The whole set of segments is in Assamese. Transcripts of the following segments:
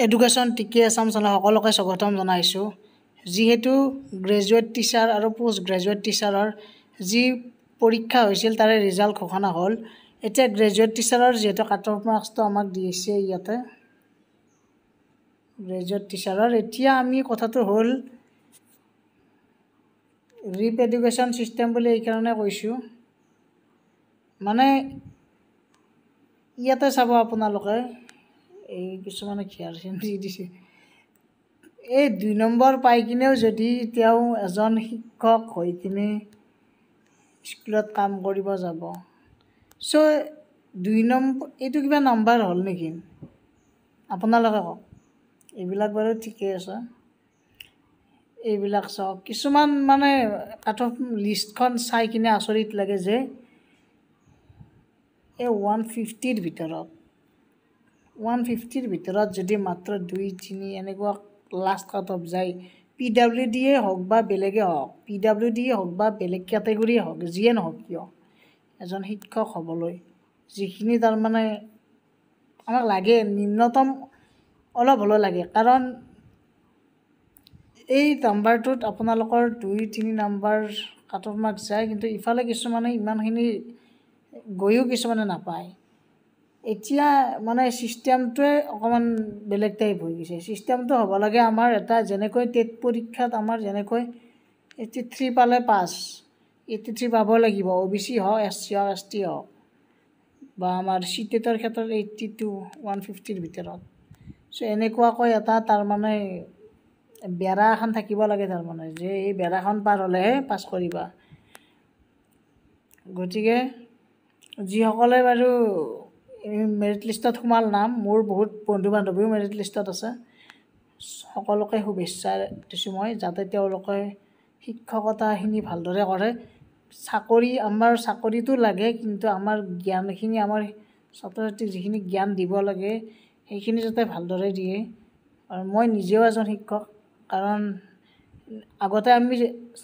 এডুকেশ্যন টিকে আছাম চেনেল সকলোকে স্বাগতম জনাইছোঁ। যিহেতু গ্ৰেজুৱেট টিচাৰ আৰু পোষ্ট গ্ৰেজুৱেট টিচাৰৰ যি পৰীক্ষা হৈছিল তাৰে ৰিজাল্ট ঘোষণা হ'ল। এতিয়া গ্ৰেজুৱেট টিচাৰৰ যিহেতু কাট অফ মাৰ্কছটো আমাক দিছে ইয়াতে গ্ৰেজুৱেট টিচাৰৰ। এতিয়া আমি কথাটো হ'ল ৰিপ এডুকেশ্যন ছিষ্টেম বুলি এইকাৰণে কৈছোঁ, মানে ইয়াতে চাব আপোনালোকে এই কিছুমানে ঘিয়াৰ চিন দিছে। এই 2 নম্বৰ পাই কিনেও যদি তেওঁ এজন শিক্ষক হৈ কিনে স্কুলত কাম কৰিব যাব, চ' 2 নম্বৰ এইটো কিবা নাম্বাৰ হ'ল নেকি আপোনালোকে কওক। এইবিলাক বাৰু ঠিকেই আছে, এইবিলাক চাওক। কিছুমান মানে কাট অফ লিষ্টখন চাই কিনে আচৰিত লাগে যে এই 150ৰ ভিতৰত 150ৰ ভিতৰত যদি মাত্ৰ 2-3 এনেকুৱা লাষ্ট কাট অফ যায়, PWDয়ে হওক বা বেলেগে হওক, PWDয়ে হওক বা বেলেগ কেটেগৰীয়ে হওক, যিয়ে নহওক কিয় এজন শিক্ষক হ'বলৈ যিখিনি তাৰমানে আমাক লাগে নিম্নতম অলপ হ'লেও লাগে। কাৰণ এই নাম্বাৰটোত আপোনালোকৰ 2-3 নাম্বাৰ কাট অফ মাৰ্কছ যায়, কিন্তু ইফালে কিছুমানে ইমানখিনি গৈও কিছুমানে নাপায়। এতিয়া মানে ছিষ্টেমটোৱে অকণমান বেলেগ টাইপ হৈ গৈছে। ছিষ্টেমটো হ'ব লাগে আমাৰ এটা যেনেকৈ টেট পৰীক্ষাত আমাৰ যেনেকৈ 83 পালে পাছ, 83 পাব লাগিব, OBC হওক, SC হওক, ST হওক, বা আমাৰ CTETৰ ক্ষেত্ৰত 82 150ৰ ভিতৰত। চ' এনেকুৱাকৈ এটা তাৰমানে বেৰা এখন থাকিব লাগে, তাৰমানে যে এই বেৰাখন পাৰ হ'লেহে পাছ কৰিবা। গতিকে যিসকলে বাৰু মেৰিট লিষ্টত সোমাল নাম, মোৰ বহুত বন্ধু বান্ধৱীও মেৰিট লিষ্টত আছে, সকলোকে শুভেচ্ছা দিছোঁ মই, যাতে তেওঁলোকে শিক্ষকতাখিনি ভালদৰে কৰে। আমাৰ চাকৰিটো লাগে, কিন্তু আমাৰ জ্ঞানখিনি আমাৰ ছাত্ৰ ছাত্ৰীক যিখিনি জ্ঞান দিব লাগে সেইখিনি যাতে ভালদৰে দিয়ে। আৰু মই নিজেও এজন শিক্ষক, কাৰণ আগতে আমি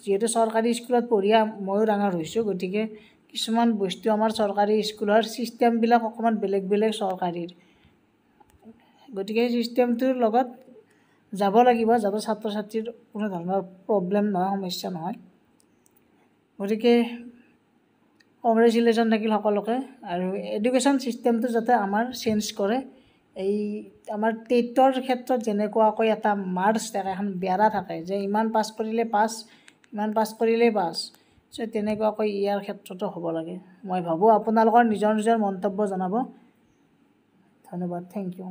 যিহেতু চৰকাৰী স্কুলত পঢ়ি ময়ো ডাঙৰ হৈছোঁ, গতিকে কিছুমান বস্তু আমাৰ চৰকাৰী স্কুলৰ ছিষ্টেমবিলাক অকণমান বেলেগ বেলেগ চৰকাৰীৰ, গতিকে সেই ছিষ্টেমটোৰ লগত যাব লাগিব যাতে ছাত্ৰ ছাত্ৰীৰ কোনো ধৰণৰ প্ৰব্লেম নহয়, সমস্যা নহয়। গতিকে কংগ্ৰেচুলেশ্যন থাকিল সকলোকে। আৰু এডুকেশ্যন ছিষ্টেমটো যাতে আমাৰ চেঞ্জ কৰে। এই আমাৰ টেটৰ ক্ষেত্ৰত যেনেকুৱাকৈ এটা মাৰ্কছ থাকে, এখন বেৰা থাকে যে ইমান পাছ কৰিলে পাছ, ইমান পাছ কৰিলেই পাছ, চ' তেনেকুৱাকৈ ইয়াৰ ক্ষেত্ৰতো হ'ব লাগে। মই ভাবোঁ আপোনালোকৰ নিজৰ নিজৰ মন্তব্য জনাব। ধন্যবাদ, থেংক ইউ।